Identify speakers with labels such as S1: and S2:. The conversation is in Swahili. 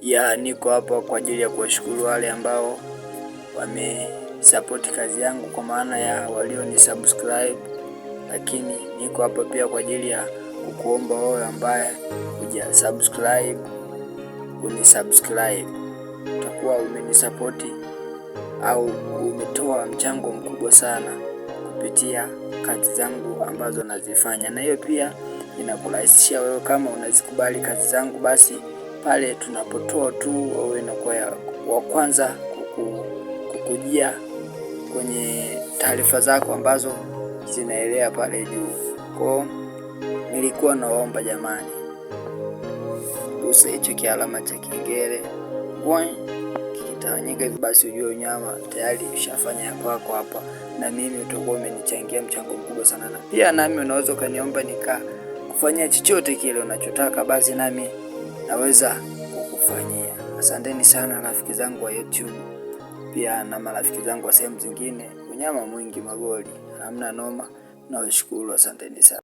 S1: Niko hapa kwa ajili ya kuwashukuru wale ambao wamesupport kazi yangu, kwa maana ya walionisubscribe, lakini niko hapa pia kwa ajili ya kukuomba wewe ambaye hujasubscribe unisubscribe. Utakuwa umenisupport au umetoa mchango mkubwa sana kupitia kazi zangu ambazo nazifanya, na hiyo pia inakurahisishia wewe kama unazikubali kazi zangu, basi pale tunapotoa tu wewe unakuwa wa kwanza kukujia kwenye taarifa zako ambazo zinaelea pale juu. Kwa nilikuwa naomba jamani, gusa hicho kialama cha kengele kikitawanyika hivi, basi ujue unyama tayari ushafanya ya kwako hapa, na mimi utakuwa umenichangia mchango mkubwa sana. Na pia nami unaweza ukaniomba kufanyia chochote kile unachotaka, basi nami naweza kukufanyia. Asanteni sana rafiki zangu wa YouTube, pia na marafiki zangu wa sehemu zingine. Unyama mwingi magoli, hamna noma. Nawashukuru, asanteni sana.